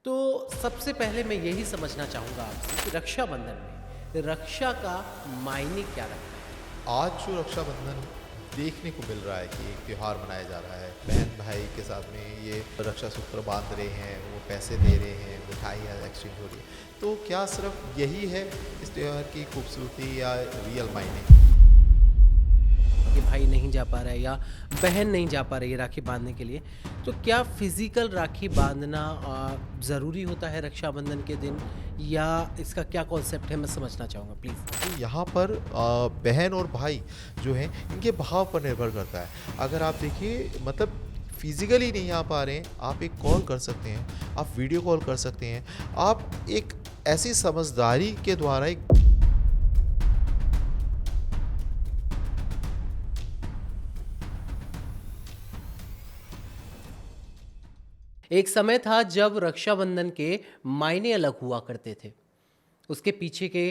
तो सबसे पहले मैं यही समझना चाहूँगा आपसे कि रक्षाबंधन में रक्षा का मायने क्या रखता है? आज जो रक्षाबंधन देखने को मिल रहा है कि एक त्यौहार मनाया जा रहा है, बहन भाई के साथ में ये रक्षा सूत्र बांध रहे हैं, वो पैसे दे रहे हैं, मिठाइयाँ एक्सचेंज हो रही है। तो क्या सिर्फ यही है इस त्यौहार की खूबसूरती या रियल मायने? कि भाई नहीं जा पा रहा है या बहन नहीं जा पा रही है राखी बांधने के लिए, तो क्या फिजिकल राखी बांधना ज़रूरी होता है रक्षाबंधन के दिन, या इसका क्या कॉन्सेप्ट है, मैं समझना चाहूँगा प्लीज़। तो यहाँ पर बहन और भाई जो हैं इनके भाव पर निर्भर करता है। अगर आप देखिए मतलब फिजिकली नहीं आ पा रहे हैं, आप एक कॉल कर सकते हैं, आप वीडियो कॉल कर सकते हैं, आप एक ऐसी समझदारी के द्वारा एक एक समय था जब रक्षाबंधन के मायने अलग हुआ करते थे, उसके पीछे के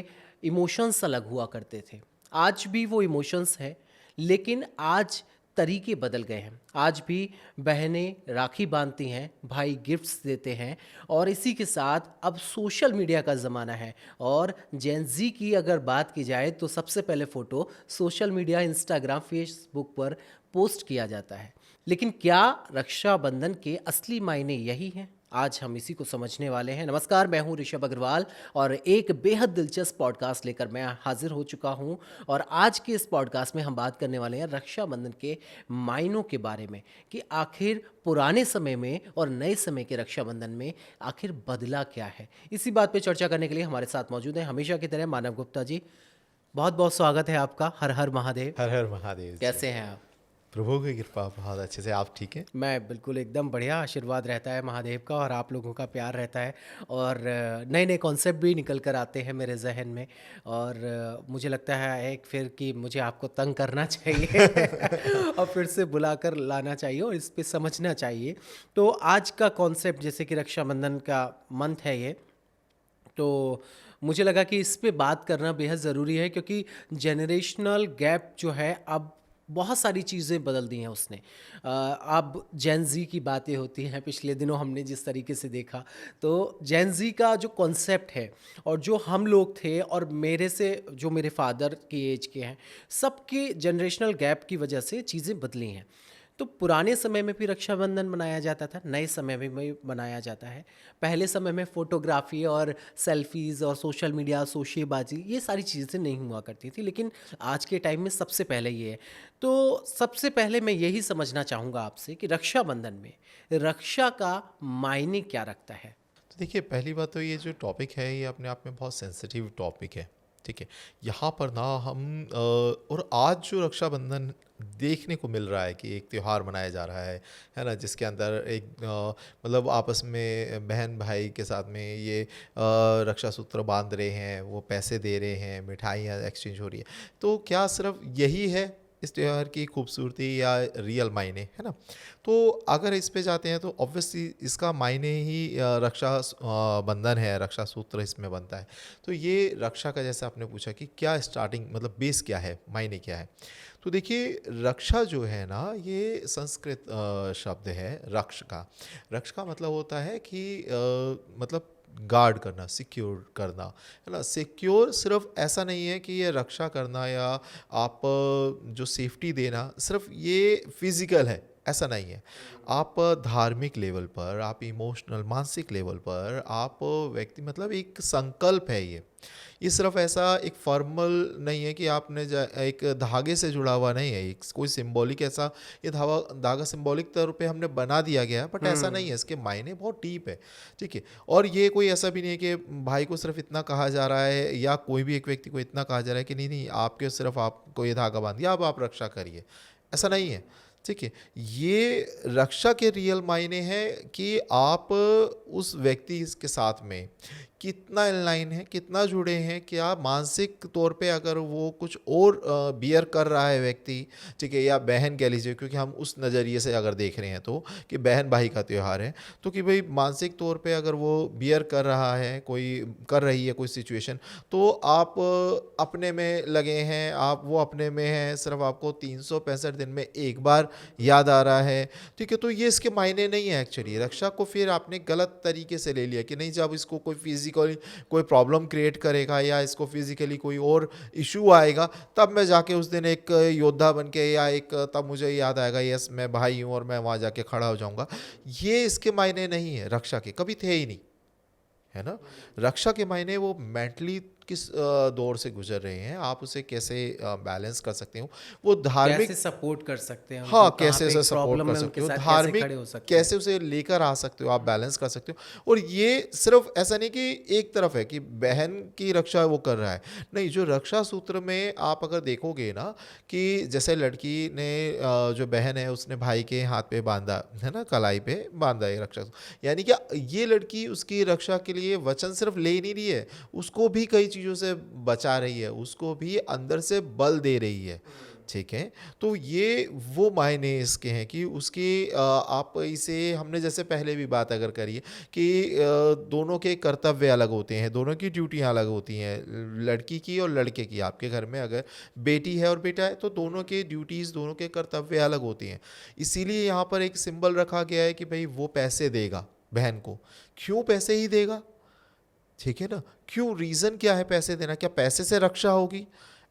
इमोशंस अलग हुआ करते थे। आज भी वो इमोशंस हैं, लेकिन आज तरीके बदल गए हैं। आज भी बहनें राखी बांधती हैं, भाई गिफ्ट्स देते हैं, और इसी के साथ अब सोशल मीडिया का ज़माना है। और जेन ज़ी की अगर बात की जाए तो सबसे पहले photo social media, Instagram, Facebook पर पोस्ट किया जाता है। लेकिन क्या रक्षाबंधन के असली मायने यही हैं? आज हम इसी को समझने वाले हैं। नमस्कार, मैं हूं ऋषभ अग्रवाल और एक बेहद दिलचस्प पॉडकास्ट लेकर मैं हाजिर हो चुका हूं। और आज के इस पॉडकास्ट में हम बात करने वाले हैं रक्षाबंधन के मायनों के बारे में, कि आखिर पुराने समय में और नए समय के रक्षाबंधन में आखिर बदला क्या है। इसी बात पे चर्चा करने के लिए हमारे साथ मौजूद हैं हमेशा की तरह मानव गुप्ता जी। बहुत बहुत स्वागत है आपका। हर हर महादेव। हर हर महादेव जी। कैसे हैं आप? प्रभु की कृपा बहुत अच्छे से। आप ठीक हैं? मैं बिल्कुल एकदम बढ़िया। आशीर्वाद रहता है महादेव का और आप लोगों का प्यार रहता है, और नए नए कॉन्सेप्ट भी निकल कर आते हैं मेरे जहन में। और मुझे लगता है एक फिर कि मुझे आपको तंग करना चाहिए और फिर से बुलाकर लाना चाहिए और इस पे समझना चाहिए। तो आज का कॉन्सेप्ट, जैसे कि रक्षाबंधन का मंथ है ये, तो मुझे लगा कि इस पे बात करना बेहद ज़रूरी है, क्योंकि जनरेशनल गैप जो है, अब बहुत सारी चीज़ें बदल दी हैं उसने। अब जेन ज़ी की बातें होती हैं, पिछले दिनों हमने जिस तरीके से देखा, तो जेन ज़ी का जो कॉन्सेप्ट है और जो हम लोग थे और मेरे से जो मेरे फादर की एज के हैं, सबके जनरेशनल गैप की वजह से चीज़ें बदली हैं। तो पुराने समय में भी रक्षाबंधन मनाया जाता था, नए समय में भी मनाया जाता है। पहले समय में फ़ोटोग्राफी और सेल्फीज़ और सोशल मीडिया, शोशेबाजी, ये सारी चीज़ें नहीं हुआ करती थी, लेकिन आज के टाइम में सबसे पहले ये है। तो सबसे पहले मैं यही समझना चाहूँगा आपसे कि रक्षाबंधन में रक्षा का मायने क्या रखता है? तो देखिए, पहली बात तो ये जो टॉपिक है ये अपने आप में बहुत सेंसिटिव टॉपिक है। ठीक है, यहाँ पर ना हम और आज जो रक्षाबंधन देखने को मिल रहा है कि एक त्यौहार मनाया जा रहा है ना, जिसके अंदर एक मतलब आपस में बहन भाई के साथ में ये रक्षा सूत्र बांध रहे हैं, वो पैसे दे रहे हैं, मिठाइयाँ एक्सचेंज हो रही है। तो क्या सिर्फ यही है इस त्यौहार की खूबसूरती या रियल मायने, है ना? तो अगर इस पे जाते हैं तो ऑब्वियसली इसका मायने ही बंधन है, रक्षा सूत्र इसमें बनता है। तो ये रक्षा का, जैसे आपने पूछा कि क्या स्टार्टिंग मतलब बेस क्या है, मायने क्या है? तो देखिए, रक्षा जो है ना, ये संस्कृत शब्द है रक्ष का। रक्ष का मतलब होता है कि मतलब गार्ड करना, सिक्योर करना, है ना। सिक्योर सिर्फ ऐसा नहीं है कि ये रक्षा करना या आप जो सेफ्टी देना सिर्फ ये फिजिकल है, ऐसा नहीं है। आप धार्मिक लेवल पर, आप इमोशनल मानसिक लेवल पर, आप व्यक्ति मतलब एक संकल्प है ये सिर्फ ऐसा एक फॉर्मल नहीं है कि आपने एक धागे से जुड़ा हुआ नहीं है, एक कोई सिंबॉलिक ऐसा ये धागा सिंबॉलिक तौर पे हमने बना दिया गया है, बट ऐसा नहीं है। इसके मायने बहुत डीप है। ठीक है, और ये कोई ऐसा भी नहीं है कि भाई को सिर्फ इतना कहा जा रहा है या कोई भी एक व्यक्ति को इतना कहा जा रहा है कि नहीं नहीं, आपके सिर्फ आपको ये धागा बांध दिया, अब आप रक्षा करिए, ऐसा नहीं है। ठीक है, ये रक्षा के रियल मायने हैं कि आप उस व्यक्ति के साथ में कितना इन लाइन है, कितना जुड़े हैं, क्या मानसिक तौर पे अगर वो कुछ और बियर कर रहा है व्यक्ति, ठीक है, या बहन कह लीजिए, क्योंकि हम उस नज़रिए से अगर देख रहे हैं तो कि बहन भाई का त्यौहार है, तो कि भाई मानसिक तौर पे अगर वो बियर कर रहा है, कोई कर रही है कोई सिचुएशन, तो आप अपने में लगे हैं, आप वो अपने में हैं, सिर्फ आपको 365 दिन में एक बार याद आ रहा है, ठीक है, तो ये इसके मायने नहीं है एक्चुअली। रक्षा को फिर आपने गलत तरीके से ले लिया कि नहीं, जब इसको कोई फिजिकली कोई प्रॉब्लम क्रिएट करेगा या इसको फिजिकली कोई और इशू आएगा, तब मैं जाके उस दिन एक योद्धा बन के, या एक तब मुझे याद आएगा यस मैं भाई हूँ और मैं वहाँ जाके खड़ा हो जाऊँगा। ये इसके मायने नहीं है, रक्षा के कभी थे ही नहीं, है ना। रक्षा के मायने वो मेंटली किस दौर से गुजर रहे हैं, आप उसे कैसे बैलेंस कर सकते हो, वो कैसे धार्मिक, सपोर्ट कर सकते हैं उनको, हाँ, कहाँ कैसे पे उसे एक सपोर्ट प्रॉब्लम कर है उनके सकते हो, साथ कैसे धार्मिक खड़े हो सकते हैं। कैसे उसे लेकर आ सकते हो, आप बैलेंस कर सकते हो। और ये सिर्फ ऐसा नहीं कि एक तरफ है कि बहन की रक्षा वो कर रहा है, नहीं, जो रक्षा सूत्र में आप अगर देखोगे ना, कि जैसे लड़की ने जो बहन है उसने भाई के हाथ पे बांधा है ना, कलाई पे बांधा है रक्षा सूत्र, यानी कि ये लड़की उसकी रक्षा के लिए वचन सिर्फ ले नहीं रही है, उसको भी कई चीज़ों से बचा रही है, उसको भी अंदर से बल दे रही है, ठीक है। तो ये वो मायने इसके हैं कि उसके आप इसे, हमने जैसे पहले भी बात अगर करी है कि दोनों के कर्तव्य अलग होते हैं, दोनों की ड्यूटियां अलग होती हैं, लड़की की और लड़के की। आपके घर में अगर बेटी है और बेटा है तो दोनों के ड्यूटीज़, दोनों के कर्तव्य अलग होते हैं। इसीलिए यहाँ पर एक सिंबल रखा गया है कि भाई वो पैसे देगा बहन को। क्यों पैसे ही देगा, ठीक है ना, क्यों, रीज़न क्या है पैसे देना, क्या पैसे से रक्षा होगी?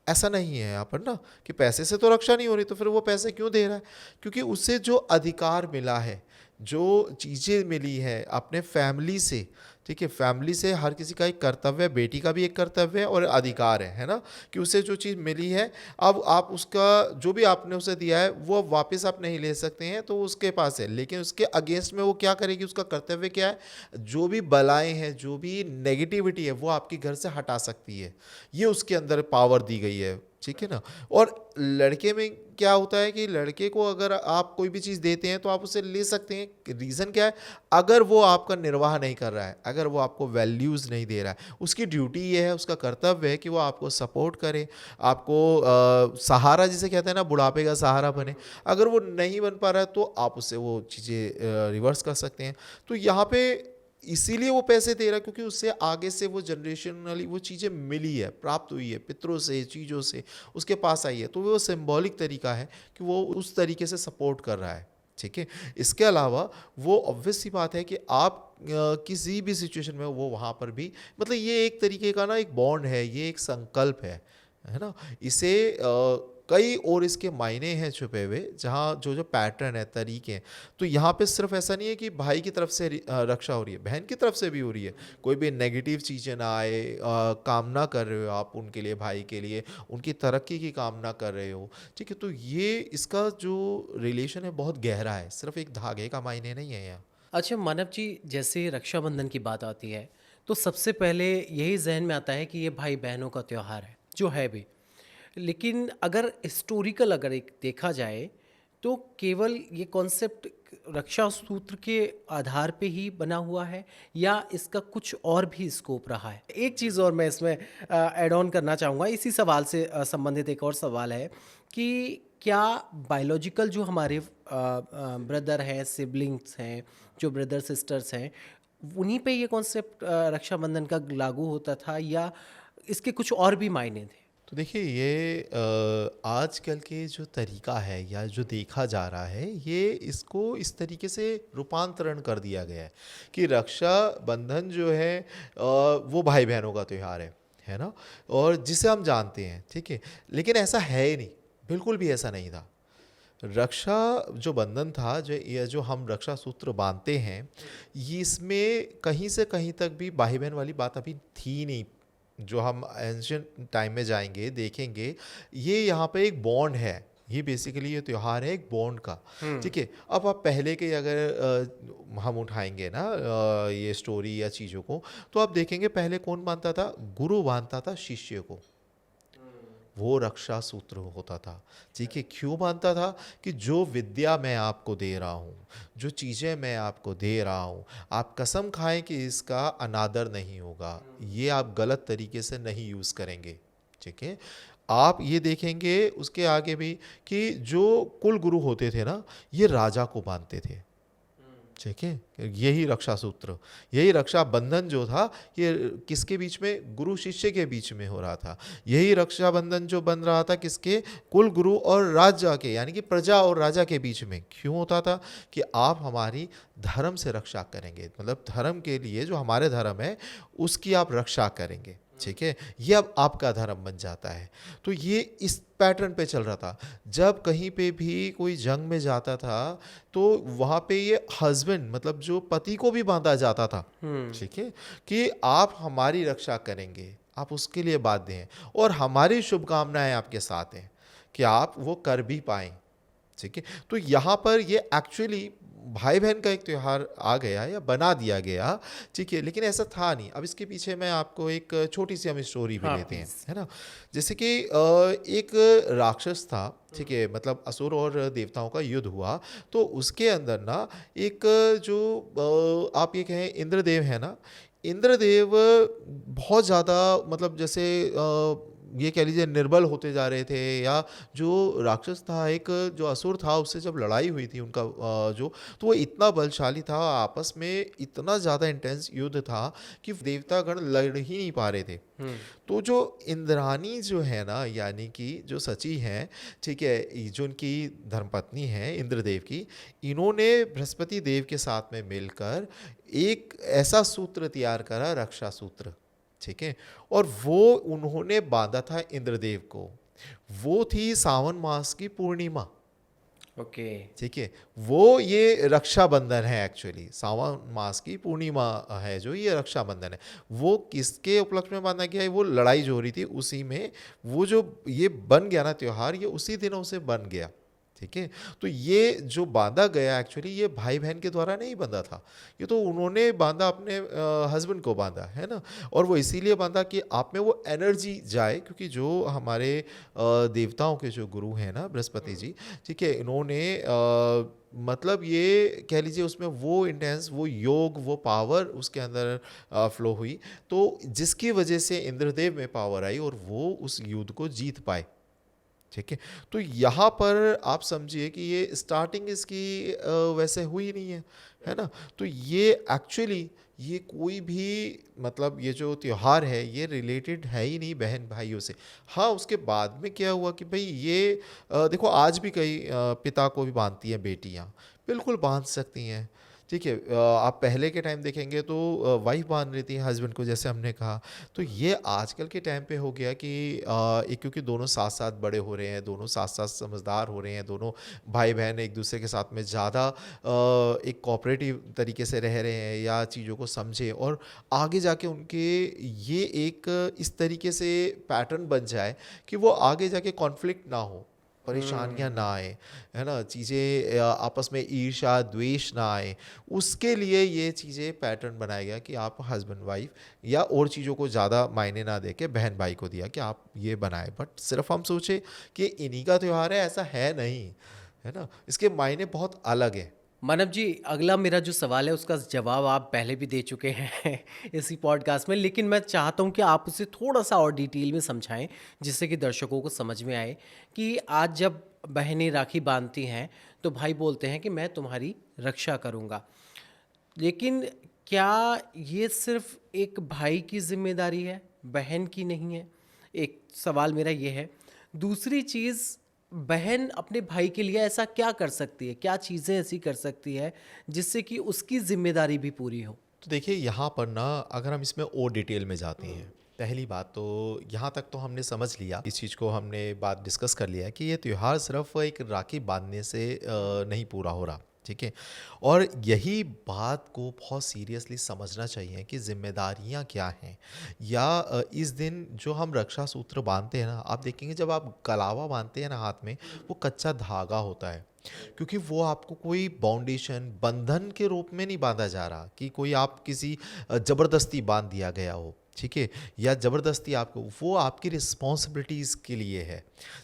ऐसा नहीं है यहाँ पर ना, कि पैसे से तो रक्षा नहीं हो रही, तो फिर वो पैसे क्यों दे रहा है? क्योंकि उसे जो अधिकार मिला है, जो चीज़ें मिली है अपने फैमिली से, ठीक है, फैमिली से हर किसी का एक कर्तव्य है, बेटी का भी एक कर्तव्य है और अधिकार है ना, कि उसे जो चीज़ मिली है, अब आप उसका जो भी आपने उसे दिया है वो अब वापस आप नहीं ले सकते हैं, तो उसके पास है, लेकिन उसके अगेंस्ट में वो क्या करेगी, उसका कर्तव्य क्या है, जो भी बलाएं हैं, जो भी नेगेटिविटी है, वो आपके घर से हटा सकती है, ये उसके अंदर पावर दी गई है, ठीक है ना। और लड़के में क्या होता है कि लड़के को अगर आप कोई भी चीज़ देते हैं तो आप उसे ले सकते हैं, रीज़न क्या है, अगर वो आपका निर्वाह नहीं कर रहा है, अगर वो आपको वैल्यूज़ नहीं दे रहा है, उसकी ड्यूटी ये है, उसका कर्तव्य है कि वो आपको सपोर्ट करे, आपको सहारा जिसे कहते हैं ना, बुढ़ापे का सहारा बने। अगर वो नहीं बन पा रहा है तो आप उससे वो चीज़ें रिवर्स कर सकते हैं। तो यहाँ पे इसीलिए वो पैसे दे रहा है, क्योंकि उससे आगे से वो जनरेशनली वो चीज़ें मिली है, प्राप्त हुई है, पितरों से, चीज़ों से उसके पास आई है, तो वो सिंबॉलिक तरीका है कि वो उस तरीके से सपोर्ट कर रहा है, ठीक है। इसके अलावा वो ऑब्वियस सी बात है कि आप किसी भी सिचुएशन में वो वहाँ पर भी, मतलब ये एक तरीके का ना एक बॉन्ड है, ये एक संकल्प है ना। इसे कई और इसके मायने हैं छुपे हुए, जहाँ जो जो पैटर्न है, तरीके हैं। तो यहाँ पे सिर्फ ऐसा नहीं है कि भाई की तरफ से रक्षा हो रही है, बहन की तरफ से भी हो रही है, कोई भी नेगेटिव चीज़ें ना आए, कामना कर रहे हो आप उनके लिए, भाई के लिए, उनकी तरक्की की कामना कर रहे हो, ठीक है। तो ये इसका जो रिलेशन है बहुत गहरा है, सिर्फ एक धागे का मायने नहीं है यहाँ। अच्छा मानव जी, जैसे रक्षाबंधन की बात आती है तो सबसे पहले यही जहन में आता है कि ये भाई बहनों का त्यौहार है, जो है भी। लेकिन अगर हिस्टोरिकल अगर एक देखा जाए तो केवल ये कॉन्सेप्ट रक्षा सूत्र के आधार पे ही बना हुआ है, या इसका कुछ और भी स्कोप रहा है? एक चीज़ और मैं इसमें ऐड ऑन करना चाहूँगा, इसी सवाल से संबंधित एक और सवाल है कि क्या बायोलॉजिकल जो हमारे ब्रदर हैं, सिबलिंग्स हैं, जो ब्रदर सिस्टर्स हैं, उन्हीं पे ये कॉन्सेप्ट रक्षाबंधन का लागू होता था, या इसके कुछ और भी मायने थे? तो देखिए, ये आजकल के जो तरीका है या जो देखा जा रहा है, ये इसको इस तरीके से रूपांतरण कर दिया गया है कि रक्षा बंधन जो है वो भाई बहनों का त्यौहार है ना, और जिसे हम जानते हैं, ठीक है। लेकिन ऐसा है ही नहीं, बिल्कुल भी ऐसा नहीं था। रक्षा जो बंधन था, जो ये जो हम रक्षा सूत्र बांधते हैं, ये इसमें कहीं से कहीं तक भी भाई बहन वाली बात अभी थी नहीं। जो हम एंशियंट टाइम में जाएंगे देखेंगे, ये यहाँ पे एक बॉन्ड है, ये बेसिकली ये त्यौहार है एक बॉन्ड का, ठीक है। अब आप पहले के अगर हम उठाएंगे ना ये स्टोरी या चीज़ों को, तो आप देखेंगे पहले कौन बांधता था, गुरु बांधता था शिष्य को, वो रक्षा सूत्र होता था। ठीक है, क्यों बांधता था? कि जो विद्या मैं आपको दे रहा हूँ, जो चीज़ें मैं आपको दे रहा हूँ, आप कसम खाएं कि इसका अनादर नहीं होगा, ये आप गलत तरीके से नहीं यूज़ करेंगे। ठीक है, आप ये देखेंगे उसके आगे भी कि जो कुल गुरु होते थे ना, ये राजा को बांधते थे। ठीक है, यही रक्षा सूत्र, यही रक्षा बंधन जो था, ये किसके बीच में? गुरु शिष्य के बीच में हो रहा था। यही रक्षा बंधन जो बन रहा था किसके? कुल गुरु और राजा के, यानी कि प्रजा और राजा के बीच में। क्यों होता था? कि आप हमारी धर्म से रक्षा करेंगे, मतलब धर्म के लिए जो हमारे धर्म है उसकी आप रक्षा करेंगे। ठीक है, ये अब आपका धर्म बन जाता है। तो ये इस पैटर्न पे चल रहा था। जब कहीं पे भी कोई जंग में जाता था तो वहाँ पे ये हस्बैंड, मतलब जो पति को भी बांधा जाता था। ठीक है, कि आप हमारी रक्षा करेंगे, आप उसके लिए बाध्य हैं और हमारी शुभकामनाएं आपके साथ हैं कि आप वो कर भी पाएं। ठीक है, तो यहाँ पर ये एक्चुअली भाई बहन का एक त्यौहार आ गया या बना दिया गया। ठीक है, लेकिन ऐसा था नहीं। अब इसके पीछे मैं आपको एक छोटी सी हम स्टोरी भी हाँ, लेते हैं, प्लीज़। है ना। जैसे कि एक राक्षस था। ठीक है, मतलब असुर और देवताओं का युद्ध हुआ, तो उसके अंदर ना एक जो आप ये कहें इंद्रदेव है ना, इंद्रदेव बहुत ज़्यादा, मतलब जैसे ये कह लीजिए निर्बल होते जा रहे थे। या जो राक्षस था, एक जो असुर था, उससे जब लड़ाई हुई थी उनका जो, तो वो इतना बलशाली था, आपस में इतना ज़्यादा इंटेंस युद्ध था कि देवतागण लड़ ही नहीं पा रहे थे। हुँ, तो जो इंद्राणी जो है ना, यानी कि जो सची हैं, ठीक है, जो उनकी धर्मपत्नी है इंद्रदेव की, इन्होंने बृहस्पति देव के साथ में मिलकर एक ऐसा सूत्र तैयार करा, रक्षा सूत्र। ठीक है, और वो उन्होंने बांधा था इंद्रदेव को। वो थी सावन मास की पूर्णिमा। ओके। ठीक है, वो ये रक्षाबंधन है, एक्चुअली सावन मास की पूर्णिमा है जो ये रक्षाबंधन है। वो किसके उपलक्ष्य में बांधा गया है? वो लड़ाई जो हो रही थी उसी में वो जो ये बन गया ना त्योहार, ये उसी दिनों से बन गया। ठीक है, तो ये जो बांधा गया एक्चुअली ये भाई बहन के द्वारा नहीं बंधा था, ये तो उन्होंने बांधा, अपने हस्बैंड को बांधा है ना। और वो इसीलिए बांधा कि आप में वो एनर्जी जाए, क्योंकि जो हमारे देवताओं के जो गुरु हैं ना बृहस्पति जी, ठीक है, इन्होंने मतलब ये कह लीजिए उसमें वो इंटेंस, वो योग, वो पावर उसके अंदर फ्लो हुई, तो जिसकी वजह से इंद्रदेव में पावर आई और वो उस युद्ध को जीत पाए। ठीक है, तो यहाँ पर आप समझिए कि ये स्टार्टिंग इसकी वैसे हुई नहीं है ना। तो ये एक्चुअली ये कोई भी, मतलब ये जो त्योहार है ये रिलेटेड है ही नहीं बहन भाइयों से। हाँ, उसके बाद में क्या हुआ कि भाई ये देखो आज भी कई पिता को भी बांधती हैं बेटियाँ, बिल्कुल बांध सकती हैं। ठीक है, आप पहले के टाइम देखेंगे तो वाइफ बांध रही थी हस्बैंड को, जैसे हमने कहा। तो ये आजकल के टाइम पे हो गया कि एक, क्योंकि दोनों साथ साथ बड़े हो रहे हैं, दोनों साथ साथ समझदार हो रहे हैं, दोनों भाई बहन एक दूसरे के साथ में ज़्यादा एक कोऑपरेटिव तरीके से रह रहे हैं या चीज़ों को समझे, और आगे जाके उनके ये एक इस तरीके से पैटर्न बन जाए कि वो आगे जाके कॉन्फ्लिक्ट ना हो, परेशानियां ना आए, है ना, चीज़ें आपस में ईर्ष्या द्वेष ना आए। उसके लिए ये चीज़ें पैटर्न बनाया गया कि आप हस्बैंड वाइफ या और चीज़ों को ज़्यादा मायने ना दे के बहन भाई को दिया कि आप ये बनाए। बट सिर्फ हम सोचे कि इन्हीं का त्यौहार है, ऐसा है नहीं, है ना, इसके मायने बहुत अलग है। मानव जी, अगला मेरा जो सवाल है उसका जवाब आप पहले भी दे चुके हैं इसी पॉडकास्ट में, लेकिन मैं चाहता हूँ कि आप उसे थोड़ा-सा और डिटेल में समझाएँ, जिससे कि दर्शकों को समझ में आए कि आज जब बहनें राखी बाँधती हैं, तो भाई बोलते हैं कि मैं तुम्हारी रक्षा करूँगा। लेकिन क्या ये सिर्फ़ एक भाई की ज़िम्मेदारी है, बहन की नहीं है? एक सवाल मेरा ये है। दूसरी चीज़, बहन अपने भाई के लिए ऐसा क्या कर सकती है? क्या चीज़ें ऐसी कर सकती है जिससे कि उसकी ज़िम्मेदारी भी पूरी हो? तो देखिए यहाँ पर ना, अगर हम इसमें और डिटेल में जाते हैं, पहली बात तो यहाँ तक तो हमने समझ लिया, इस चीज़ को हमने बात डिस्कस कर लिया कि ये त्यौहार सिर्फ एक राखी बांधने से नहीं पूरा हो रहा। ठीक है, और यही बात को बहुत सीरियसली समझना चाहिए कि जिम्मेदारियाँ क्या हैं। या इस दिन जो हम रक्षा सूत्र बांधते हैं ना, आप देखेंगे जब आप कलावा बांधते हैं ना हाथ में, वो कच्चा धागा होता है, क्योंकि वो आपको कोई बाउंडेशन बंधन के रूप में नहीं बांधा जा रहा कि कोई आप किसी ज़बरदस्ती बांध दिया गया हो। ठीक है, या ज़बरदस्ती आपको, वो आपकी रिस्पॉन्सिबिलिटीज़ के लिए है।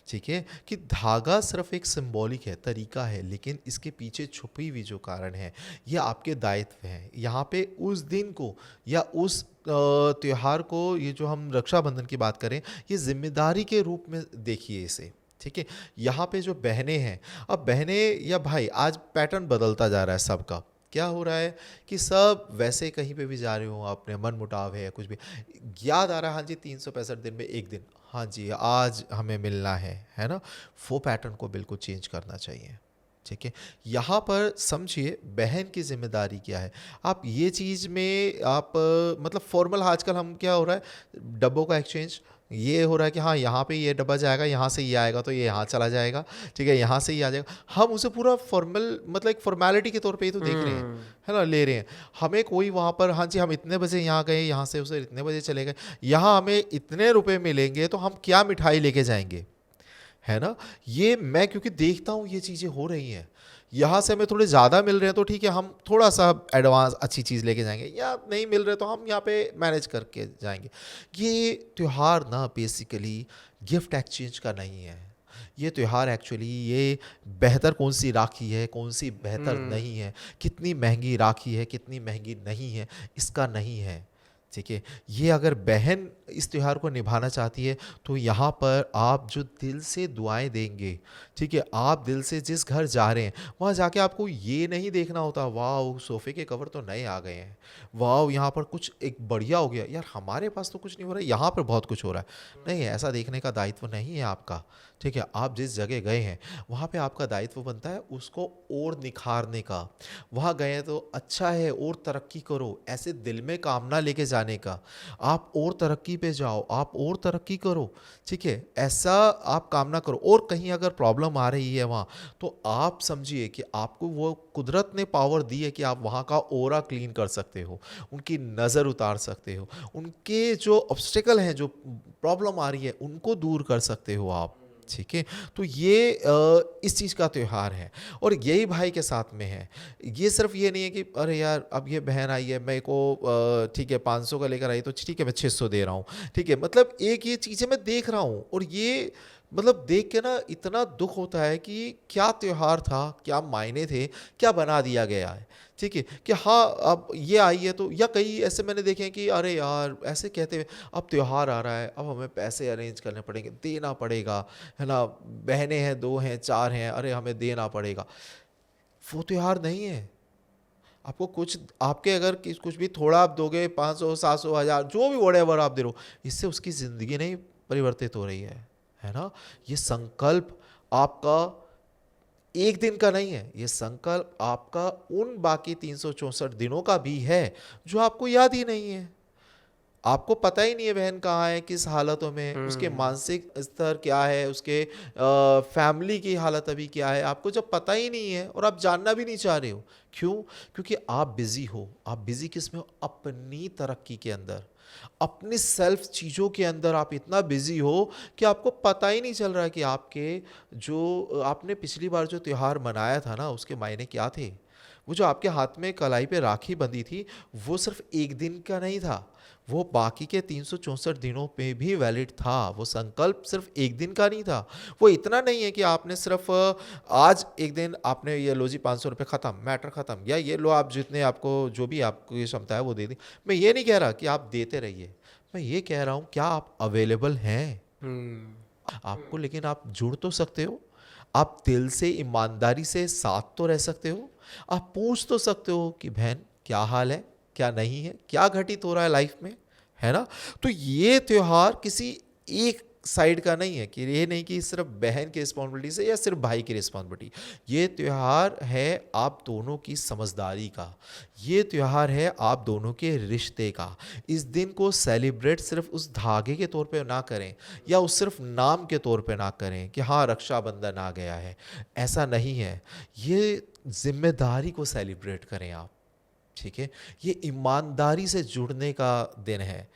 ठीक है, कि धागा सिर्फ एक सिंबॉलिक है, तरीका है, लेकिन इसके पीछे छुपी हुई जो कारण है ये आपके दायित्व हैं। यहाँ पे उस दिन को या उस त्योहार को, ये जो हम रक्षाबंधन की बात करें, ये जिम्मेदारी के रूप में देखिए इसे। ठीक है, यहाँ पे जो बहनें हैं, अब बहनें या भाई, आज पैटर्न बदलता जा रहा है सबका। क्या हो रहा है कि सब वैसे कहीं पे भी जा रहे हो, अपने मन मुटाव है या कुछ भी, याद आ रहा है हाँ जी 365 दिन में एक दिन, हाँ जी आज हमें मिलना है ना, वो पैटर्न को बिल्कुल चेंज करना चाहिए। ठीक है, यहाँ पर समझिए बहन की जिम्मेदारी क्या है। आप ये चीज़ में आप मतलब फॉर्मल, आजकल हम क्या हो रहा है, डब्बों का एक्सचेंज ये हो रहा है कि हाँ यहाँ पे ये डब्बा जाएगा, यहाँ से ये आएगा तो ये यहाँ चला जाएगा, ठीक है, यहाँ से ये आ जाएगा, हम उसे पूरा फॉर्मल मतलब एक फॉर्मेलिटी के तौर पे ही तो देख रहे हैं, हुँ। है ना, ले रहे हैं। हमें कोई वहाँ पर हाँ जी हम इतने बजे यहाँ गए, यहाँ से उसे इतने बजे चले गए, यहाँ हमें इतने रुपए मिलेंगे तो हम क्या मिठाई लेके जाएंगे, है ना। ये मैं क्योंकि देखता हूँ ये चीज़ें हो रही हैं, यहाँ से हमें थोड़े ज़्यादा मिल रहे हैं तो ठीक है हम थोड़ा सा एडवांस अच्छी चीज़ लेके जाएंगे, या नहीं मिल रहे तो हम यहाँ पे मैनेज करके जाएंगे। ये त्यौहार ना बेसिकली गिफ्ट एक्सचेंज का नहीं है। ये त्यौहार एक्चुअली ये बेहतर कौन सी राखी है, कौन सी बेहतर हुँ। नहीं है, कितनी महंगी राखी है, कितनी महंगी नहीं है, इसका नहीं है। ठीक है, ये अगर बहन इस त्यौहार को निभाना चाहती है तो यहाँ पर आप जो दिल से दुआएं देंगे, ठीक है, आप दिल से जिस घर जा रहे हैं वहाँ जाके आपको ये नहीं देखना होता वाह सोफ़े के कवर तो नए आ गए हैं, वाह यहाँ पर कुछ एक बढ़िया हो गया, यार हमारे पास तो कुछ नहीं हो रहा है, यहाँ पर बहुत कुछ हो रहा है। नहीं, ऐसा देखने का दायित्व नहीं है आपका। ठीक है, आप जिस जगह गए हैं वहाँ पे आपका दायित्व बनता है उसको और निखारने का। वहाँ गए हैं तो अच्छा है और तरक्की करो, ऐसे दिल में कामना लेके जाने का, आप और तरक्की पे जाओ, आप और तरक्की करो। ठीक है, ऐसा आप कामना करो। और कहीं अगर प्रॉब्लम आ रही है वहाँ, तो आप समझिए कि आपको वो कुदरत ने पावर दी है कि आप वहाँ का ऑरा क्लीन कर सकते हो, उनकी नज़र उतार सकते हो, उनके जो ऑब्स्टिकल हैं, जो प्रॉब्लम आ रही है उनको दूर कर सकते हो आप। ठीक है, तो ये इस चीज़ का त्यौहार है और यही भाई के साथ में है। ये सिर्फ ये नहीं है कि अरे यार अब ये बहन आई है मेरे को ठीक है 500 का लेकर आई तो ठीक है मैं 600 दे रहा हूँ। ठीक है, मतलब एक ये चीज़ें मैं देख रहा हूँ और ये मतलब देख के ना इतना दुख होता है कि क्या त्यौहार था, क्या मायने थे, क्या बना दिया गया है। ठीक है, कि हाँ अब ये आई है तो, या कई ऐसे मैंने देखे हैं कि अरे यार ऐसे कहते हुए अब त्यौहार आ रहा है, अब हमें पैसे अरेंज करने पड़ेंगे, देना पड़ेगा, है ना, बहनें हैं, 2 हैं, 4 हैं, अरे हमें देना पड़ेगा। वो त्यौहार नहीं है। आपको कुछ, आपके अगर कुछ भी थोड़ा आप दोगे, 500 700 1000 जो भी वोटेवर आप दे रहे हो, इससे उसकी ज़िंदगी नहीं परिवर्तित हो रही है ना। ये संकल्प आपका एक दिन का नहीं है, ये संकल्प आपका उन बाकी 364 दिनों का भी है जो आपको याद ही नहीं है। आपको पता ही नहीं है बहन कहाँ है, किस हालतों में है, उसके हुँ। मानसिक स्तर क्या है, उसके फैमिली की हालत अभी क्या है, आपको जब पता ही नहीं है और आप जानना भी नहीं चाह रहे हो। क्यों? क्योंकि आप बिजी हो। आप बिजी किस में हो? अपनी तरक्की के अंदर, अपनी सेल्फ चीज़ों के अंदर आप इतना बिजी हो कि आपको पता ही नहीं चल रहा है कि आपके जो आपने पिछली बार जो त्योहार मनाया था ना उसके मायने क्या थे। वो जो आपके हाथ में कलाई पे राखी बंधी थी, वो सिर्फ एक दिन का नहीं था, वो बाकी के 364 दिनों पे भी वैलिड था। वो संकल्प सिर्फ एक दिन का नहीं था। वो इतना नहीं है कि आपने सिर्फ आज एक दिन आपने ये लो जी 500 रुपये ख़त्म, मैटर ख़त्म, या ये लो आप जितने आपको जो भी आपको ये क्षमता है वो दे दी। मैं ये नहीं कह रहा कि आप देते रहिए, मैं ये कह रहा हूँ क्या आप अवेलेबल हैं हुँ। आपको, लेकिन आप जुड़ तो सकते हो, आप दिल से ईमानदारी से साथ तो रह सकते हो, आप पूछ तो सकते हो कि बहन क्या हाल है, क्या नहीं है, क्या घटित हो रहा है लाइफ में, है ना। तो ये त्योहार किसी एक साइड का नहीं है, कि ये नहीं कि सिर्फ बहन की रिस्पॉन्सिबिलिटी से या सिर्फ भाई की रिस्पॉन्सिबिलिटी। ये त्योहार है आप दोनों की समझदारी का, ये त्योहार है आप दोनों के रिश्ते का। इस दिन को सेलिब्रेट सिर्फ उस धागे के तौर पे ना करें, या उस सिर्फ नाम के तौर पे ना करें कि हाँ रक्षाबंधन आ गया है, ऐसा नहीं है। ये जिम्मेदारी को सेलिब्रेट करें आप। ठीक है, ये ईमानदारी से जुड़ने का दिन है।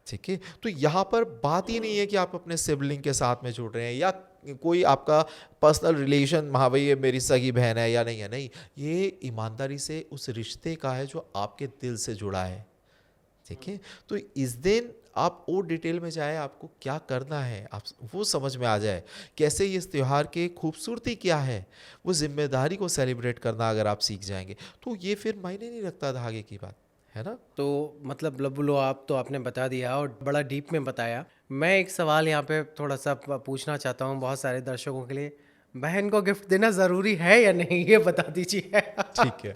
ठीक है, तो यहाँ पर बात ही नहीं है कि आप अपने सिबलिंग के साथ में जुड़ रहे हैं या कोई आपका पर्सनल रिलेशन, हाँ भाई ये मेरी सगी बहन है या नहीं है, नहीं, ये ईमानदारी से उस रिश्ते का है जो आपके दिल से जुड़ा है। ठीक है, तो इस दिन आप और डिटेल में जाए, आपको क्या करना है, आप वो समझ में आ जाए, कैसे ये इस त्योहार की खूबसूरती क्या है, वो जिम्मेदारी को सेलिब्रेट करना अगर आप सीख जाएंगे, तो ये फिर मायने नहीं रखता धागे की बात, है ना। तो मतलब लबुलो आप तो आपने बता दिया और बड़ा डीप में बताया। मैं एक सवाल यहाँ पे थोड़ा सा पूछना चाहता हूँ बहुत सारे दर्शकों के लिए। बहन को गिफ्ट देना ज़रूरी है या नहीं, ये बता दीजिए। ठीक है।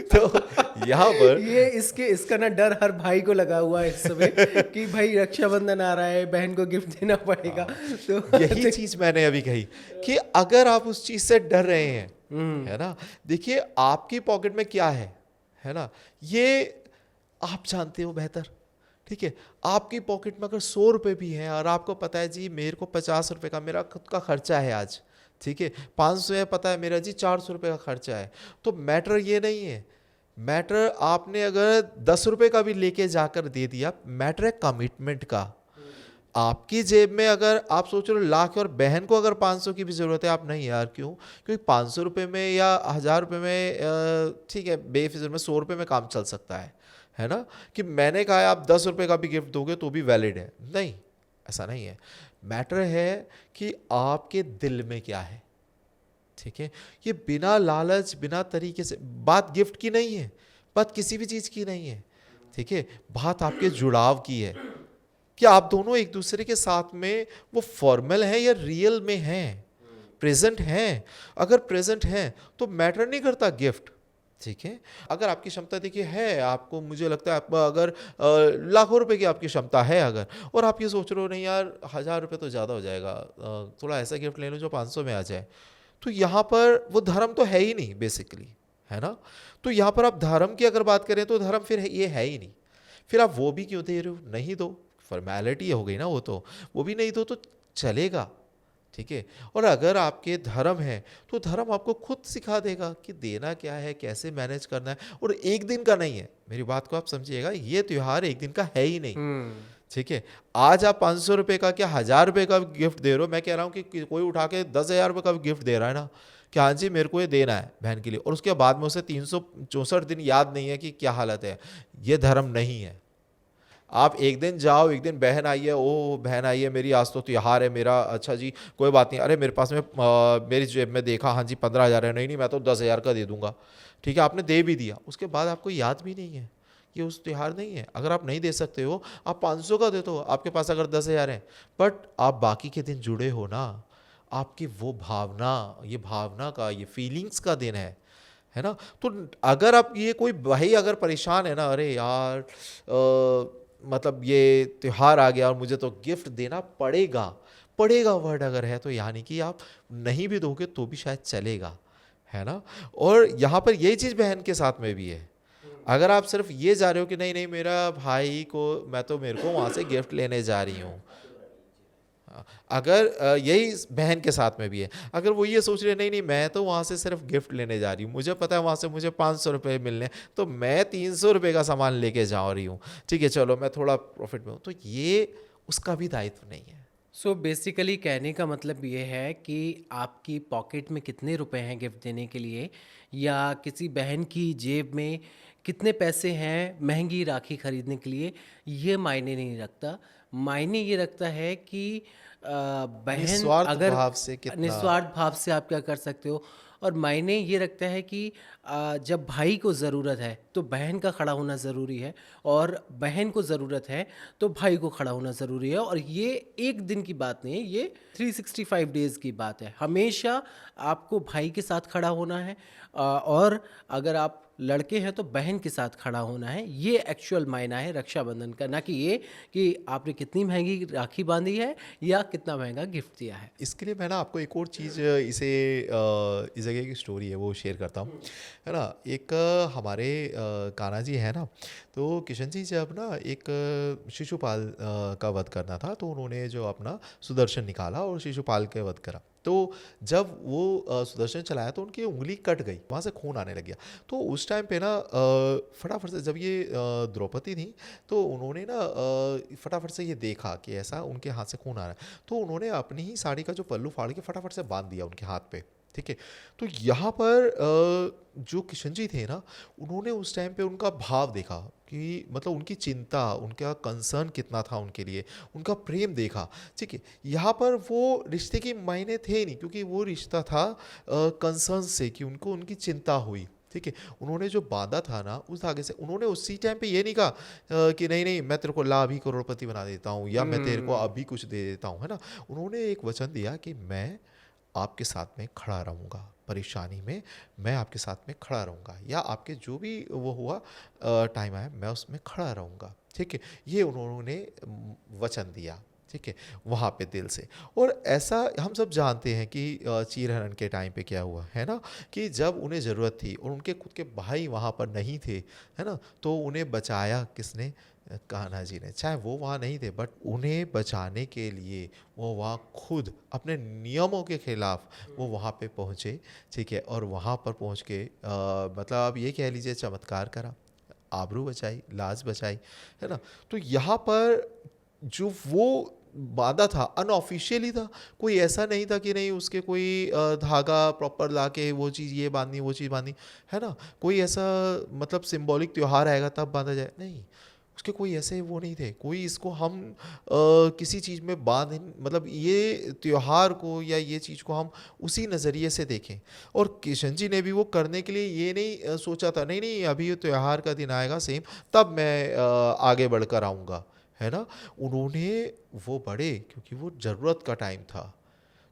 तो यहाँ पर ये इसका ना डर हर भाई को लगा हुआ है इस समय कि भाई रक्षाबंधन आ रहा है, बहन को गिफ्ट देना पड़ेगा। हाँ, यही तो चीज मैंने अभी कही कि अगर आप उस चीज से डर रहे हैं, है ना, देखिए आपकी पॉकेट में क्या है ना, ये आप जानते हो बेहतर, ठीक है। आपकी पॉकेट में अगर 100 रुपए भी हैं और आपको पता है जी मेरे को 50 रुपए का मेरा खुद का खर्चा है आज, ठीक है, 500 है, पता है मेरा जी 400 रुपए का खर्चा है, तो मैटर ये नहीं है, मैटर आपने अगर 10 रुपए का भी लेके जाकर दे दिया, मैटर है कमिटमेंट का। आपकी जेब में अगर आप सोच रहे हो लाख और बहन को अगर 500 की भी जरूरत है, आप नहीं यार क्यों, क्योंकि 500 रुपये में या 1000 रुपये में ठीक है बेफिक्र में 100 रुपये में काम चल सकता है ना। कि मैंने कहा है आप 10 रुपये का भी गिफ्ट दोगे तो भी वैलिड है, नहीं, ऐसा नहीं है। मैटर है कि आपके दिल में क्या है, ठीक है। ये बिना लालच बिना तरीके से, बात गिफ्ट की नहीं है, बात किसी भी चीज़ की नहीं है, ठीक है, बात आपके जुड़ाव की है कि आप दोनों एक दूसरे के साथ में वो फॉर्मल है या रियल में हैं, प्रेजेंट हैं। अगर प्रेजेंट हैं तो मैटर नहीं करता गिफ्ट, ठीक है। अगर आपकी क्षमता देखिए है, आपको मुझे लगता है आप अगर लाखों रुपए की आपकी क्षमता है अगर, और आप ये सोच रहे हो नहीं यार 1000 रुपये तो ज़्यादा हो जाएगा, थोड़ा ऐसा गिफ्ट ले लो जो 500 में आ जाए, तो यहाँ पर वो धर्म तो है ही नहीं बेसिकली, है ना। तो यहाँ पर आप धर्म की अगर बात करें तो धर्म फिर ये है ही नहीं, फिर आप वो भी क्यों दे रहे हो, नहीं दो, फॉर्मेलिटी हो गई ना, वो भी नहीं दो तो चलेगा, ठीक है। और अगर आपके धर्म है तो धर्म आपको खुद सिखा देगा कि देना क्या है, कैसे मैनेज करना है, और एक दिन का नहीं है, मेरी बात को आप समझिएगा, ये त्योहार एक दिन का है ही नहीं, ठीक है। आज आप 500 रुपये का क्या 1000 रुपये का गिफ्ट दे रहे हो, मैं कह रहा हूँ कि कोई उठा के 10,000 रुपये का गिफ्ट दे रहा है ना कि हाँ जी मेरे को ये देना है बहन के लिए, और उसके बाद में उसे 364 दिन याद नहीं है कि क्या हालत है, ये धर्म नहीं है। आप एक दिन जाओ, एक दिन बहन आई है, ओ बहन आई है मेरी, आज तो त्योहार है मेरा, अच्छा जी कोई बात नहीं, अरे मेरे पास में मेरी जेब में देखा, हाँ जी 15,000 है, नहीं नहीं मैं तो 10,000 का दे दूंगा, ठीक है, आपने दे भी दिया, उसके बाद आपको याद भी नहीं है, ये उस त्योहार नहीं है। अगर आप नहीं दे सकते हो आप 500 का दे दो, आपके पास अगर 10,000 है, बट आप बाकी के दिन जुड़े हो ना, आपकी वो भावना, ये भावना का, ये फीलिंग्स का दिन है ना। तो अगर आप ये कोई भाई अगर परेशान है ना, अरे यार मतलब ये त्योहार आ गया और मुझे तो गिफ्ट देना पड़ेगा, पड़ेगा वर्ड अगर है, तो यानी कि आप नहीं भी दोगे तो भी शायद चलेगा, है ना। और यहाँ पर यही चीज़ बहन के साथ में भी है। अगर आप सिर्फ ये जा रहे हो कि नहीं नहीं मेरा भाई को, मैं तो मेरे को वहाँ से गिफ्ट लेने जा रही हूँ, अगर यही बहन के साथ में भी है, अगर वो ये सोच रहे नहीं नहीं मैं तो वहाँ से सिर्फ गिफ्ट लेने जा रही हूँ, मुझे पता है वहाँ से मुझे 500 रुपये मिलने, तो मैं 300 रुपये का सामान लेके जा रही हूँ, ठीक है चलो मैं थोड़ा प्रॉफिट में हूँ, तो ये उसका भी दायित्व नहीं है। सो बेसिकली कहने का मतलब ये है कि आपकी पॉकेट में कितने रुपए हैं गिफ्ट देने के लिए, या किसी बहन की जेब में कितने पैसे हैं महंगी राखी खरीदने के लिए, ये मायने नहीं रखता। मायने ये रखता है कि बहन निस्वार्थ अगर भाव से कितना। निस्वार्थ भाव से आप क्या कर सकते हो, और मायने ये रखता है कि जब भाई को ज़रूरत है तो बहन का खड़ा होना ज़रूरी है, और बहन को ज़रूरत है तो भाई को खड़ा होना ज़रूरी है। और ये एक दिन की बात नहीं है, ये 365 डेज़ की बात है। हमेशा आपको भाई के साथ खड़ा होना है, और अगर आप लड़के हैं तो बहन के साथ खड़ा होना है। ये एक्चुअल मायना है रक्षाबंधन का, ना कि ये कि आपने कितनी महंगी राखी बांधी है या कितना महंगा गिफ्ट दिया है। इसके लिए मैं ना आपको एक और चीज़ इसे इस जगह की स्टोरी है वो शेयर करता हूँ, है ना। एक हमारे कान्हा जी है ना, तो किशन जी जब ना एक शिशुपाल का वध करना था, तो उन्होंने जो अपना सुदर्शन निकाला और शिशुपाल के वध करा, तो जब वो सुदर्शन चलाया तो उनकी उंगली कट गई, वहाँ से खून आने लग गया। तो उस टाइम पे ना फटाफट से जब ये द्रौपदी थी, तो उन्होंने ना फटाफट से ये देखा कि ऐसा उनके हाथ से खून आ रहा है, तो उन्होंने अपनी ही साड़ी का जो पल्लू फाड़ के फटाफट से बांध दिया उनके हाथ पे, ठीक है। तो यहाँ पर जो किशन जी थे ना, उन्होंने उस टाइम पे उनका भाव देखा कि मतलब उनकी चिंता, उनका कंसर्न कितना था उनके लिए, उनका प्रेम देखा, ठीक है। यहाँ पर वो रिश्ते के मायने थे नहीं, क्योंकि वो रिश्ता था कंसर्न से, कि उनको उनकी चिंता हुई, ठीक है। उन्होंने जो बांधा था ना उस धागे से, उन्होंने उसी टाइम पे ये नहीं कहा कि नहीं नहीं मैं तेरे को लाभ ही करोड़पति बना देता हूँ, या मैं तेरे को हुँ। अभी कुछ दे देता हूँ, है ना। उन्होंने एक वचन दिया कि मैं आपके साथ में खड़ा रहूँगा, परेशानी में मैं आपके साथ में खड़ा रहूँगा, या आपके जो भी वो हुआ टाइम आया मैं उसमें खड़ा रहूँगा, ठीक है। ये उन्होंने वचन दिया, ठीक है, वहाँ पे दिल से। और ऐसा हम सब जानते हैं कि चीर हरण के टाइम पे क्या हुआ है ना, कि जब उन्हें ज़रूरत थी और उनके खुद के भाई वहाँ पर नहीं थे, है ना, तो उन्हें बचाया किसने? कान्हा जी ने। चाहे वो वहाँ नहीं थे, बट उन्हें बचाने के लिए वो वहाँ खुद अपने नियमों के खिलाफ वो वहाँ पे पहुँचे, ठीक है। और वहाँ पर पहुँच के मतलब आप ये कह लीजिए चमत्कार करा, आबरू बचाई, लाज बचाई, है ना। तो यहाँ पर जो वो बांधा था अनऑफिशियली था, कोई ऐसा नहीं था कि नहीं उसके कोई धागा प्रॉपर लाके वो चीज़ ये बांधनी वो चीज़ बांधनी, है ना। कोई ऐसा मतलब सिंबॉलिक त्योहार आएगा तब बांधा जाए, नहीं, उसके कोई ऐसे वो नहीं थे। कोई इसको हम किसी चीज़ में बांध, मतलब ये त्योहार को या ये चीज़ को हम उसी नज़रिए से देखें। और किशन जी ने भी वो करने के लिए ये नहीं सोचा था, नहीं नहीं अभी ये त्योहार का दिन आएगा सेम, तब मैं आगे बढ़कर आऊँगा, है ना। उन्होंने वो बढ़े क्योंकि वो ज़रूरत का टाइम था।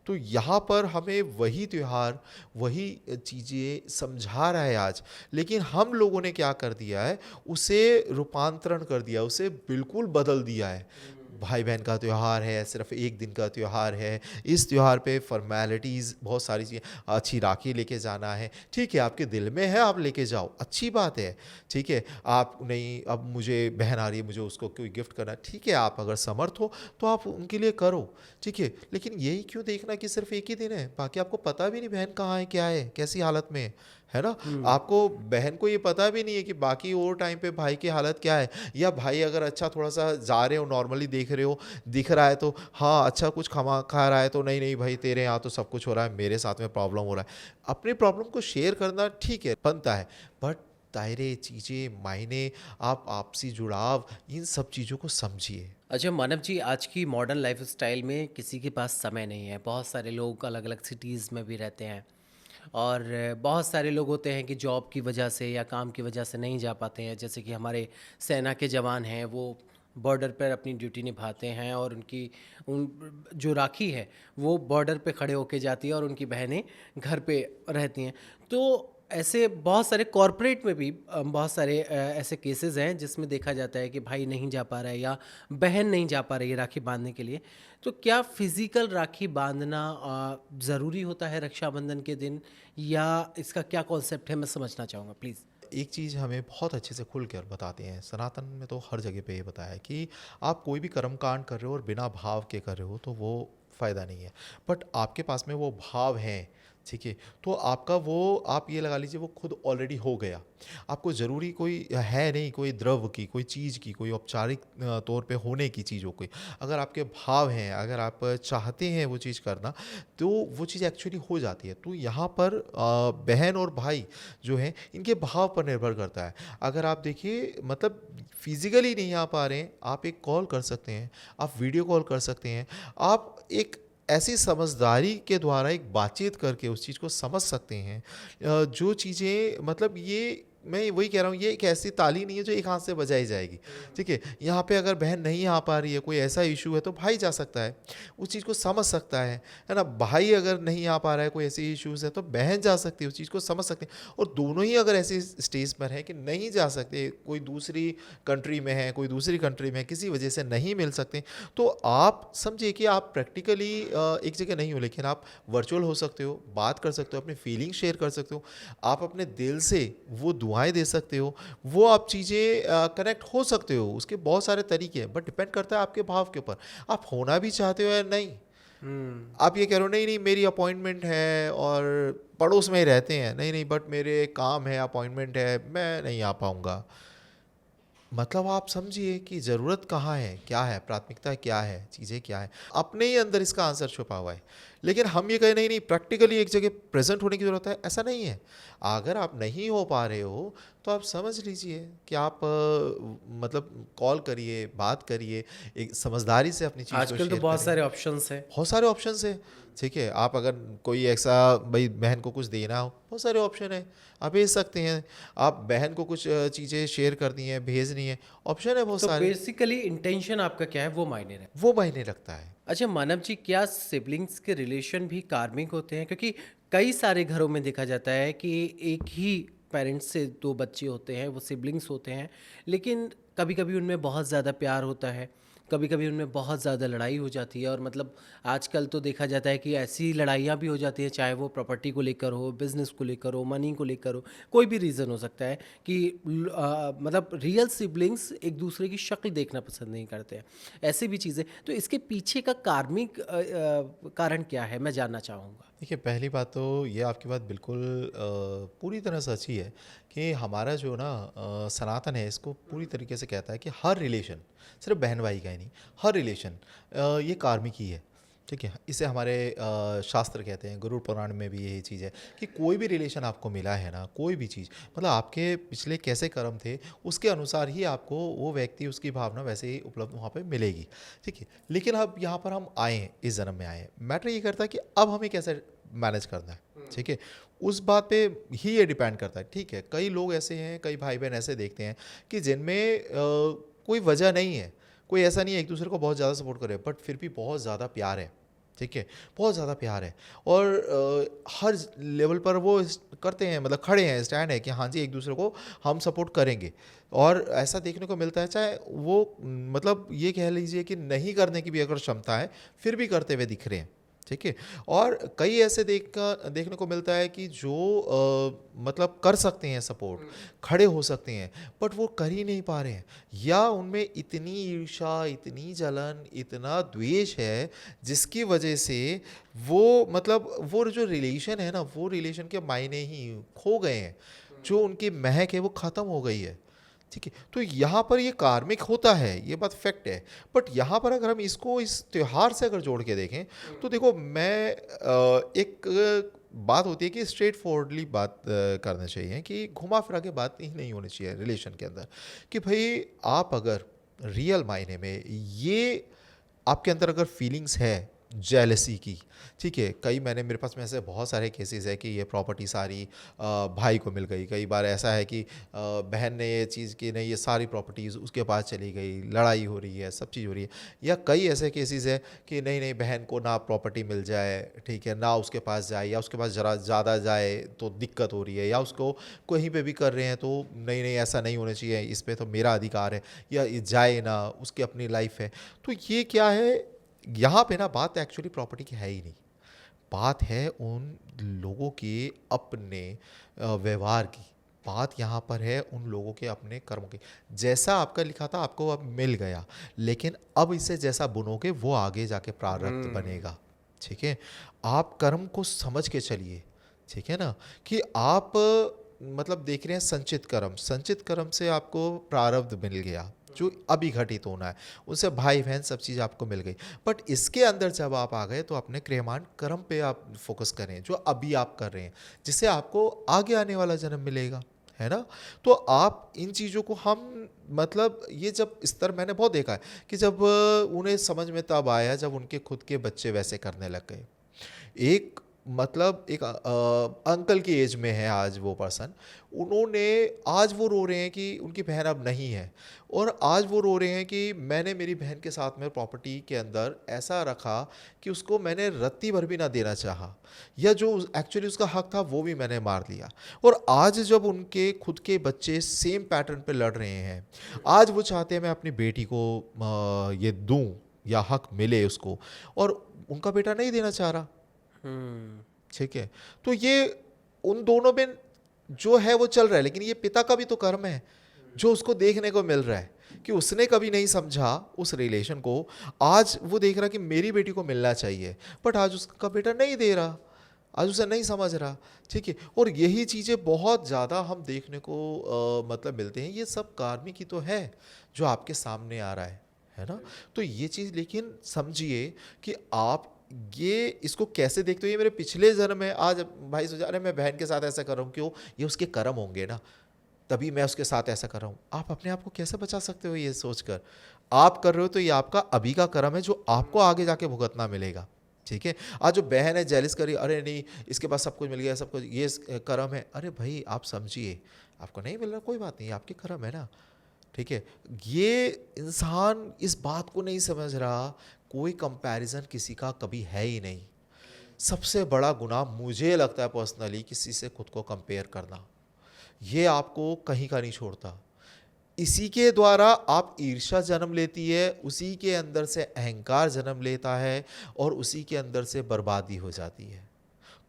तो यहाँ पर हमें वही त्योहार, वही चीज़ें समझा रहा है आज, लेकिन हम लोगों ने क्या कर दिया है, उसे रूपांतरण कर दिया, उसे बिल्कुल बदल दिया है। भाई बहन का त्यौहार है, सिर्फ एक दिन का त्यौहार है, इस त्यौहार पे फॉर्मेलिटीज़ बहुत सारी चीज़ें, अच्छी राखी लेके जाना है, ठीक है, आपके दिल में है आप लेके जाओ, अच्छी बात है, ठीक है। आप नहीं, अब मुझे बहन आ रही है, मुझे उसको कोई गिफ्ट करना है, ठीक है, आप अगर समर्थ हो तो आप उनके लिए करो, ठीक है। लेकिन यही क्यों देखना कि सिर्फ एक ही दिन है, बाकी आपको पता भी नहीं बहन कहाँ है, क्या है, कैसी हालत में है ना। हुँ। आपको बहन को ये पता भी नहीं है कि बाकी और टाइम पे भाई की हालत क्या है, या भाई अगर अच्छा थोड़ा सा जा रहे हो, नॉर्मली देख रहे हो, दिख रहा है तो हाँ अच्छा कुछ खमा खा रहा है तो नहीं नहीं भाई तेरे यहाँ तो सब कुछ हो रहा है, मेरे साथ में प्रॉब्लम हो रहा है। अपनी प्रॉब्लम को शेयर करना ठीक है, बनता है, बट दायरे, चीज़ें, मायने, आप आपसी जुड़ाव, इन सब चीज़ों को समझिए। अच्छा मानव जी, आज की मॉडर्न लाइफ़स्टाइल में किसी के पास समय नहीं है। बहुत सारे लोग अलग-अलग सिटीज़ में भी रहते हैं और बहुत सारे लोग होते हैं कि जॉब की वजह से या काम की वजह से नहीं जा पाते हैं। जैसे कि हमारे सेना के जवान हैं, वो बॉर्डर पर अपनी ड्यूटी निभाते हैं और उनकी उन जो राखी है, वो बॉर्डर पे खड़े होके जाती है और उनकी बहनें घर पे रहती हैं। तो ऐसे बहुत सारे कॉर्पोरेट में भी बहुत सारे ऐसे केसेस हैं जिसमें देखा जाता है कि भाई नहीं जा पा रहा है या बहन नहीं जा पा रही है राखी बांधने के लिए। तो क्या फिज़िकल राखी बांधना ज़रूरी होता है रक्षाबंधन के दिन या इसका क्या कॉन्सेप्ट है, मैं समझना चाहूँगा प्लीज़? एक चीज़ हमें बहुत अच्छे से खुल कर बताते हैं, सनातन में तो हर जगह पे ये बताया है कि आप कोई भी कर्म कांड कर रहे हो और बिना भाव के कर रहे हो तो वो फ़ायदा नहीं है। बट आपके पास में वो भाव हैं, ठीक है, तो आपका वो, आप ये लगा लीजिए वो खुद ऑलरेडी हो गया। आपको ज़रूरी कोई है नहीं, कोई द्रव की, कोई चीज़ की, कोई औपचारिक तौर पे होने की चीज़ों की। अगर आपके भाव हैं, अगर आप चाहते हैं वो चीज़ करना, तो वो चीज़ एक्चुअली हो जाती है। तो यहाँ पर बहन और भाई जो हैं इनके भाव पर निर्भर करता है। अगर आप देखिए मतलब फिज़िकली नहीं आ पा रहे हैं, आप एक कॉल कर सकते हैं, आप वीडियो कॉल कर सकते हैं, आप एक ऐसी समझदारी के द्वारा एक बातचीत करके उस चीज़ को समझ सकते हैं। जो चीज़ें मतलब ये मैं वही कह रहा हूँ, ये एक ऐसी ताली नहीं है जो एक हाथ से बजाई जाएगी, ठीक है। यहाँ पे अगर बहन नहीं आ पा रही है, कोई ऐसा इशू है तो भाई जा सकता है, उस चीज़ को समझ सकता है ना। भाई अगर नहीं आ पा रहा है, कोई ऐसी इश्यूज़ है तो बहन जा सकती है, उस चीज़ को समझ सकते हैं। और दोनों ही अगर ऐसे स्टेज पर हैं कि नहीं जा सकते, कोई दूसरी कंट्री में है, कोई दूसरी कंट्री में है, किसी वजह से नहीं मिल सकते, तो आप समझिए कि आप प्रैक्टिकली एक जगह नहीं हो, लेकिन आप वर्चुअल हो सकते हो, बात कर सकते हो, अपनी फीलिंग शेयर कर सकते हो, आप अपने दिल से वो दुआएं दे सकते हो, वो आप चीज़ें कनेक्ट हो सकते हो। उसके बहुत सारे तरीके हैं, बट डिपेंड करता है आपके भाव के ऊपर, आप होना भी चाहते हो या नहीं। हुँ। आप ये कह रहे हो नहीं नहीं मेरी अपॉइंटमेंट है और पड़ोस में ही रहते हैं, नहीं नहीं बट मेरे काम है, अपॉइंटमेंट है, मैं नहीं आ पाऊँगा, मतलब आप समझिए कि ज़रूरत कहाँ है, क्या है, प्राथमिकता क्या है, चीज़ें क्या हैं, अपने ही अंदर इसका आंसर छुपा हुआ है। लेकिन हम ये कहें नहीं नहीं प्रैक्टिकली एक जगह प्रेजेंट होने की ज़रूरत है, ऐसा नहीं है। अगर आप नहीं हो पा रहे हो तो आप समझ लीजिए कि आप मतलब कॉल करिए, बात करिए, एक समझदारी से अपनी चीज़ को आजकल तो शेयर बहुत करें। सारे ऑप्शंस हैं। बहुत सारे ऑप्शंस हैं। ठीक है, आप अगर कोई ऐसा भाई बहन को कुछ देना हो, बहुत सारे ऑप्शन है, आप भेज सकते हैं। आप बहन को कुछ चीज़ें शेयर करनी है, भेजनी है, ऑप्शन है बहुत तो सारे। बेसिकली इंटेंशन आपका क्या है वो मायने रखता है। वो मायने रखता है। अच्छा मानव जी, क्या सिबलिंग्स के रिलेशन भी कार्मिक होते हैं? क्योंकि कई सारे घरों में देखा जाता है कि एक ही पेरेंट्स से दो बच्चे होते हैं, वो सिबलिंग्स होते हैं, लेकिन कभी कभी उनमें बहुत ज़्यादा प्यार होता है, कभी कभी उनमें बहुत ज़्यादा लड़ाई हो जाती है। और मतलब आजकल तो देखा जाता है कि ऐसी लड़ाइयाँ भी हो जाती हैं, चाहे वो प्रॉपर्टी को लेकर हो, बिजनेस को लेकर हो, मनी को लेकर हो, कोई भी रीज़न हो सकता है कि मतलब रियल सिबलिंग्स एक दूसरे की शक्ल देखना पसंद नहीं करते हैं, ऐसी भी चीज़ें। तो इसके पीछे का कार्मिक कारण क्या है, मैं जानना चाहूँगा। देखिए, पहली बात तो ये आपकी बात बिल्कुल पूरी तरह सच्ची है कि हमारा जो ना सनातन है इसको पूरी तरीके से कहता है कि हर रिलेशन, सिर्फ बहन भाई का ही नहीं, हर रिलेशन ये कार्मिक ही है। ठीक है, इसे हमारे शास्त्र कहते हैं, गुरु पुराण में भी यही चीज़ है कि कोई भी रिलेशन आपको मिला है ना, कोई भी चीज़, मतलब आपके पिछले कैसे कर्म थे उसके अनुसार ही आपको वो व्यक्ति, उसकी भावना वैसे ही उपलब्ध वहाँ पे मिलेगी। ठीक है, लेकिन अब यहाँ पर हम आए हैं, इस जन्म में आए हैं, मैटर ये करता है कि अब हमें कैसे मैनेज करना है। ठीक है, उस बात पे ही ये डिपेंड करता है। ठीक है, कई लोग ऐसे हैं, कई भाई बहन ऐसे देखते हैं कि जिनमें कोई वजह नहीं है, कोई ऐसा नहीं है एक दूसरे को बहुत ज़्यादा सपोर्ट करे, बट फिर भी बहुत ज़्यादा प्यार है। ठीक है, बहुत ज़्यादा प्यार है, और हर लेवल पर वो करते हैं, मतलब खड़े हैं, स्टैंड है कि हाँ जी एक दूसरे को हम सपोर्ट करेंगे। और ऐसा देखने को मिलता है, चाहे वो मतलब ये कह लीजिए कि नहीं करने की भी अगर क्षमता है, फिर भी करते हुए दिख रहे हैं। ठीक है, और कई ऐसे देखने को मिलता है कि जो मतलब कर सकते हैं सपोर्ट, खड़े हो सकते हैं, बट वो कर ही नहीं पा रहे हैं, या उनमें इतनी ईर्ष्या, इतनी जलन, इतना द्वेष है जिसकी वजह से वो मतलब वो जो रिलेशन है ना, वो रिलेशन के मायने ही खो गए हैं, जो उनकी महक है वो ख़त्म हो गई है। ठीक है, तो यहाँ पर ये कार्मिक होता है, ये बात फैक्ट है। बट यहाँ पर अगर हम इसको इस त्योहार से अगर जोड़ के देखें तो देखो, मैं एक बात होती है कि स्ट्रेट फॉरवर्डली बात करना चाहिए, कि घुमा फिरा के बात ही नहीं होनी चाहिए रिलेशन के अंदर, कि भाई आप अगर रियल मायने में ये आपके अंदर अगर फीलिंग्स है जेलसी की, ठीक है, कई मैंने मेरे पास में ऐसे बहुत सारे केसेस है कि ये प्रॉपर्टी सारी भाई को मिल गई, कई बार ऐसा है कि बहन ने ये चीज़ की नहीं, ये सारी प्रॉपर्टीज़ उसके पास चली गई, लड़ाई हो रही है, सब चीज़ हो रही है। या कई ऐसे केसेस है कि नहीं नहीं बहन को ना प्रॉपर्टी मिल जाए, ठीक है, ना उसके पास जाए, या उसके पास ज़रा ज़्यादा जाए तो दिक्कत हो रही है, या उसको कहीं पे भी कर रहे हैं तो नहीं नहीं ऐसा नहीं होना चाहिए, इस पर तो मेरा अधिकार है, या ये जाए ना, उसकी अपनी लाइफ है। तो ये क्या है, यहाँ पे ना बात एक्चुअली प्रॉपर्टी की है ही नहीं, बात है उन लोगों के अपने व्यवहार की, बात यहाँ पर है उन लोगों के अपने कर्मों की। जैसा आपका लिखा था आपको अब मिल गया, लेकिन अब इसे जैसा बुनोगे वो आगे जाके प्रारब्ध बनेगा। ठीक है, आप कर्म को समझ के चलिए। ठीक है ना, कि आप मतलब देख रहे हैं संचित कर्म, संचित कर्म से आपको प्रारब्ध मिल गया जो अभी घटित होना है, उनसे भाई बहन सब चीज़ आपको मिल गई। बट इसके अंदर जब आप आ गए तो अपने क्रियमान कर्म पे आप फोकस करें जो अभी आप कर रहे हैं, जिससे आपको आगे आने वाला जन्म मिलेगा, है ना। तो आप इन चीज़ों को हम मतलब ये जब स्तर मैंने बहुत देखा है कि जब उन्हें समझ में तब आया जब उनके खुद के बच्चे वैसे करने लग गए। एक मतलब एक अंकल की एज में है आज वो पर्सन, उन्होंने आज वो रो रहे हैं कि उनकी बहन अब नहीं है, और आज वो रो रहे हैं कि मैंने मेरी बहन के साथ में प्रॉपर्टी के अंदर ऐसा रखा कि उसको मैंने रत्ती भर भी ना देना चाहा, या जो एक्चुअली उसका हक था वो भी मैंने मार दिया। और आज जब उनके खुद के बच्चे सेम पैटर्न पे लड़ रहे हैं, आज वो चाहते हैं मैं अपनी बेटी को ये दूं या हक मिले उसको, और उनका बेटा नहीं देना चाह रहा। हम्म। ठीक है, तो ये उन दोनों में जो है वो चल रहा है, लेकिन ये पिता का भी तो कर्म है जो उसको देखने को मिल रहा है कि उसने कभी नहीं समझा उस रिलेशन को। आज वो देख रहा कि मेरी बेटी को मिलना चाहिए, बट आज उसका बेटा नहीं दे रहा। आज उसे नहीं समझ रहा, ठीक है? और यही चीज़ें बहुत ज़्यादा हम देखने को मतलब मिलते हैं। ये सब कार्मिक ही तो है, जो आपके सामने आ रहा है ना? तो ये चीज़ लेकिन समझिए कि आप ये इसको कैसे देखते हो, ये मेरे पिछले जन्म में, आज भाई सोचा अरे मैं बहन के साथ ऐसा कर रहा हूँ, क्यों? ये उसके कर्म होंगे ना, तभी मैं उसके साथ ऐसा कर रहा हूँ। आप अपने आप को कैसे बचा सकते हो ये सोचकर? आप कर रहे हो तो ये आपका अभी का कर्म है, जो आपको आगे जाके भुगतना मिलेगा, ठीक है? आज जो बहन है जेलिस करी, अरे नहीं इसके पास सब कुछ मिल गया, सब कुछ ये कर्म है। अरे भाई आप समझिए, आपको नहीं मिल रहा कोई बात नहीं, आपके कर्म है ना, ठीक है? ये इंसान इस बात को नहीं समझ रहा, कोई कंपैरिजन किसी का कभी है ही नहीं। सबसे बड़ा गुनाह मुझे लगता है पर्सनली, किसी से खुद को कंपेयर करना, ये आपको कहीं का नहीं छोड़ता। इसी के द्वारा आप ईर्ष्या जन्म लेती है, उसी के अंदर से अहंकार जन्म लेता है, और उसी के अंदर से बर्बादी हो जाती है।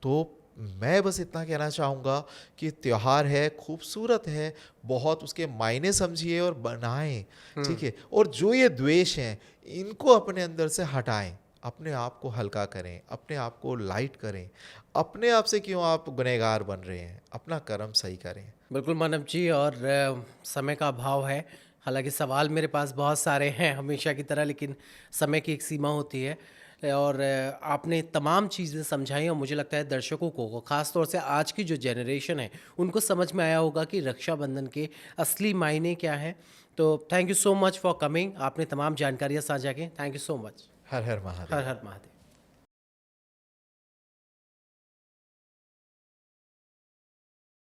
तो मैं बस इतना कहना चाहूँगा कि त्योहार है, खूबसूरत है, बहुत उसके मायने समझिए और बनाएं, ठीक हुँ। है? और जो ये द्वेष हैं, इनको अपने अंदर से हटाएं, अपने आप को हल्का करें, अपने आप को लाइट करें। अपने आप से क्यों आप गुनहगार बन रहे हैं? अपना कर्म सही करें। बिल्कुल मानव जी, और समय का अभाव है। हालाँकि सवाल मेरे पास बहुत सारे हैं हमेशा की तरह, लेकिन समय की एक सीमा होती है। और आपने तमाम चीज़ें समझाई, और मुझे लगता है दर्शकों को ख़ास तौर से आज की जो जनरेशन है, उनको समझ में आया होगा कि रक्षाबंधन के असली मायने क्या हैं। तो thank you so much for coming. आपने तमाम जानकारियाँ साझा की। Thank you so much. Her her her Mahadev. Her Mahadev.